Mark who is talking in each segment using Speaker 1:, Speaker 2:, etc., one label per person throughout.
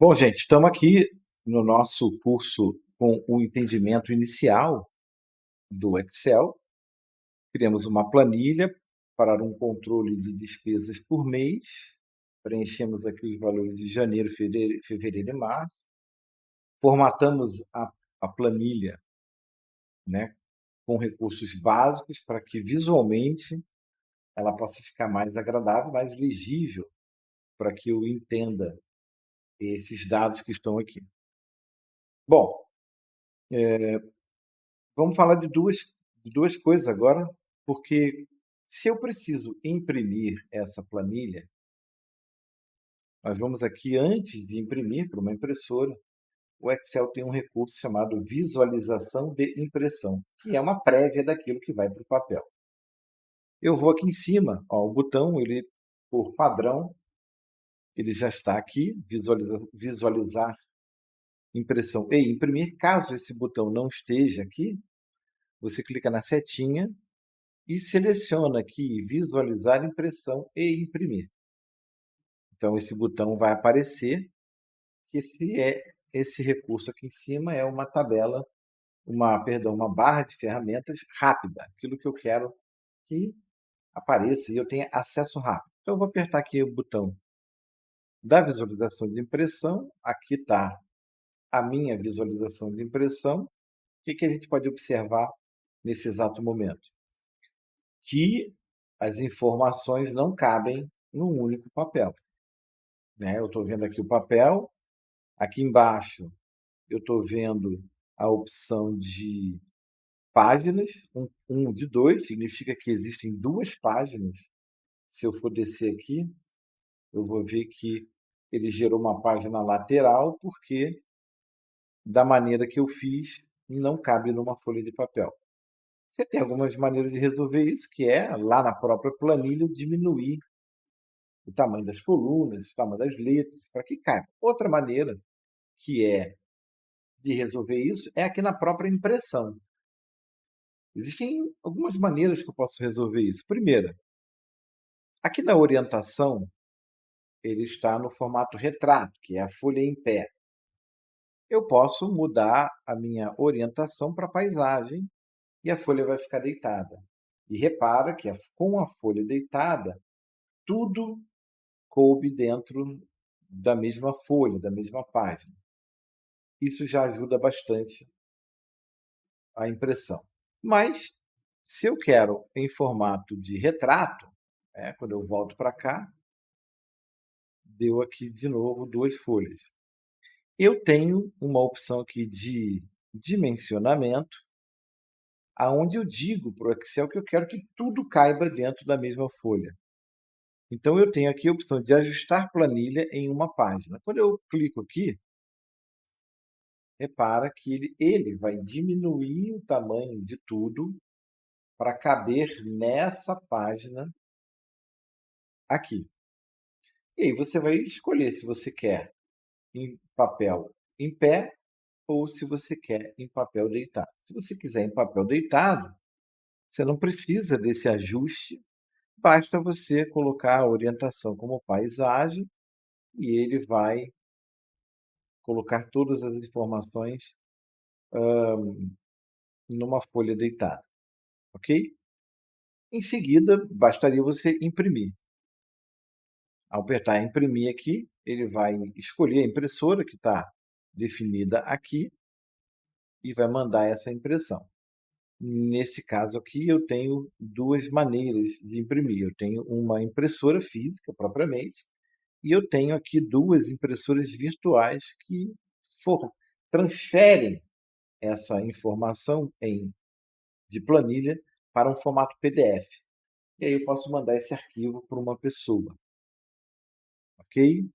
Speaker 1: Bom, gente, estamos aqui no nosso curso com o entendimento inicial do Excel. Criamos uma planilha para um controle de despesas por mês. Preenchemos aqui os valores de janeiro, fevereiro e março. Formatamos a planilha, né, com recursos básicos para que visualmente ela possa ficar mais agradável, mais legível, para que eu entenda esses dados que estão aqui. Bom, vamos falar de duas coisas agora, porque se eu preciso imprimir essa planilha, nós vamos aqui, antes de imprimir para uma impressora, o Excel tem um recurso chamado visualização de impressão, que é uma prévia daquilo que vai para o papel. Eu vou aqui em cima, ó, o botão, ele, por padrão, ele já está aqui, visualizar impressão e imprimir. Caso esse botão não esteja aqui, você clica na setinha e seleciona aqui visualizar impressão e imprimir. Então esse botão vai aparecer, que esse recurso aqui em cima é uma tabela, uma barra de ferramentas rápida, aquilo que eu quero que apareça e eu tenha acesso rápido. Então eu vou apertar aqui o botão da visualização de impressão, aqui está a minha visualização de impressão. O que a gente pode observar nesse exato momento? Que as informações não cabem num único papel, né? Eu estou vendo aqui o papel, aqui embaixo eu estou vendo a opção de páginas, um de dois, significa que existem duas páginas. Se eu for descer aqui, eu vou ver que ele gerou uma página lateral, porque da maneira que eu fiz, não cabe numa folha de papel. Você tem algumas maneiras de resolver isso, que é, lá na própria planilha, diminuir o tamanho das colunas, o tamanho das letras, para que caiba. Outra maneira, que é de resolver isso, é aqui na própria impressão. Existem algumas maneiras que eu posso resolver isso. Primeira, aqui na orientação, ele está no formato retrato, que é a folha em pé. Eu posso mudar a minha orientação para paisagem e a folha vai ficar deitada. E repara que com a folha deitada, tudo coube dentro da mesma folha, da mesma página. Isso já ajuda bastante a impressão. Mas, se eu quero em formato de retrato, quando eu volto para cá, deu aqui de novo duas folhas. Eu tenho uma opção aqui de dimensionamento, aonde eu digo para o Excel que eu quero que tudo caiba dentro da mesma folha. Então, eu tenho aqui a opção de ajustar planilha em uma página. Quando eu clico aqui, repara que ele vai diminuir o tamanho de tudo para caber nessa página aqui. E aí você vai escolher se você quer em papel em pé ou se você quer em papel deitado. Se você quiser em papel deitado, você não precisa desse ajuste, basta você colocar a orientação como paisagem e ele vai colocar todas as informações numa folha deitada, ok? Em seguida, bastaria você imprimir. Ao apertar imprimir aqui, ele vai escolher a impressora que está definida aqui e vai mandar essa impressão. Nesse caso aqui, eu tenho duas maneiras de imprimir. Eu tenho uma impressora física, propriamente, e eu tenho aqui duas impressoras virtuais que transferem essa informação de planilha para um formato PDF. E aí eu posso mandar esse arquivo para uma pessoa. Ok?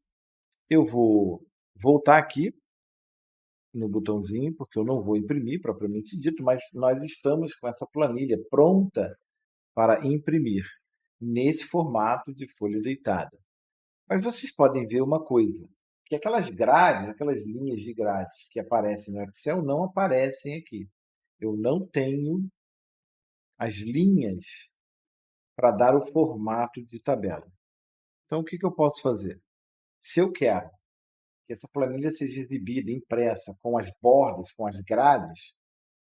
Speaker 1: Eu vou voltar aqui no botãozinho, porque eu não vou imprimir propriamente dito, mas nós estamos com essa planilha pronta para imprimir nesse formato de folha deitada. Mas vocês podem ver uma coisa, que aquelas grades, aquelas linhas de grades que aparecem no Excel não aparecem aqui. Eu não tenho as linhas para dar o formato de tabela. Então, o que eu posso fazer? Se eu quero que essa planilha seja exibida, impressa, com as bordas, com as grades,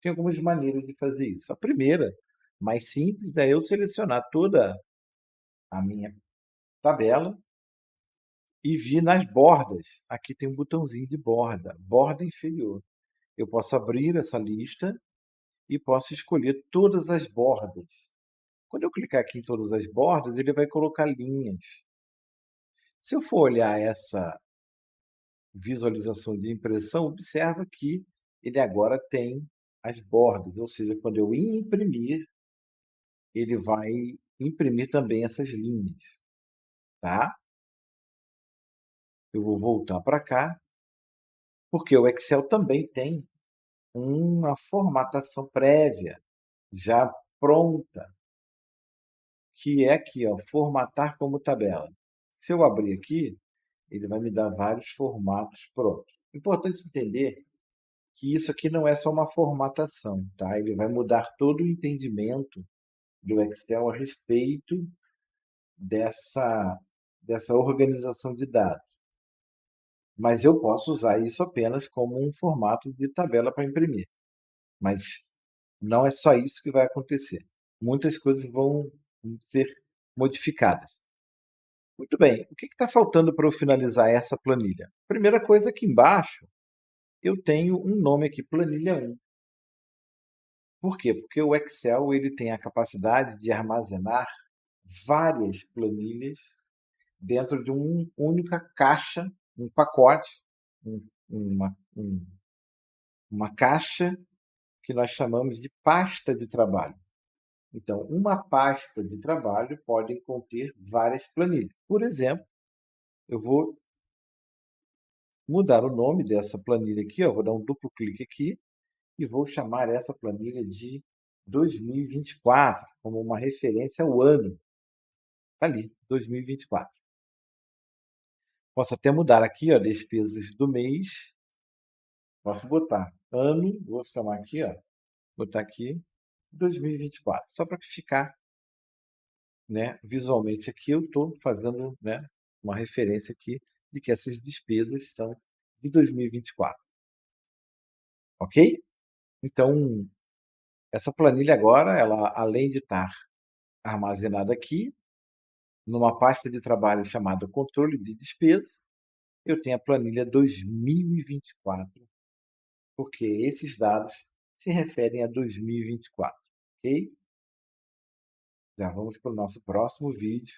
Speaker 1: tem algumas maneiras de fazer isso. A primeira, mais simples, é eu selecionar toda a minha tabela e vir nas bordas. Aqui tem um botãozinho de borda, borda inferior. Eu posso abrir essa lista e posso escolher todas as bordas. Quando eu clicar aqui em todas as bordas, ele vai colocar linhas. Se eu for olhar essa visualização de impressão, observa que ele agora tem as bordas, ou seja, quando eu imprimir, ele vai imprimir também essas linhas, tá? Eu vou voltar para cá, porque o Excel também tem uma formatação prévia, já pronta, que é aqui, ó, formatar como tabela. Se eu abrir aqui, ele vai me dar vários formatos prontos. Importante entender que isso aqui não é só uma formatação, tá? Ele vai mudar todo o entendimento do Excel a respeito dessa, dessa organização de dados. Mas eu posso usar isso apenas como um formato de tabela para imprimir. Mas não é só isso que vai acontecer. Muitas coisas vão ser modificadas. Muito bem, o que está faltando para eu finalizar essa planilha? Primeira coisa, aqui embaixo, eu tenho um nome aqui, planilha 1. Por quê? Porque o Excel ele tem a capacidade de armazenar várias planilhas dentro de uma única caixa, um pacote, uma caixa que nós chamamos de pasta de trabalho. Então, uma pasta de trabalho pode conter várias planilhas. Por exemplo, eu vou mudar o nome dessa planilha aqui, ó, vou dar um duplo clique aqui e vou chamar essa planilha de 2024, como uma referência ao ano. Está ali, 2024. Posso até mudar aqui, ó, despesas do mês. Posso botar ano, vou chamar aqui, ó, botar aqui 2024, só para ficar, né, visualmente aqui eu estou fazendo, né, uma referência aqui de que essas despesas são de 2024. Ok? Então, essa planilha agora, ela além de estar armazenada aqui, numa pasta de trabalho chamada controle de despesas, eu tenho a planilha 2024, porque esses dados se referem a 2024, ok? Já vamos para o nosso próximo vídeo.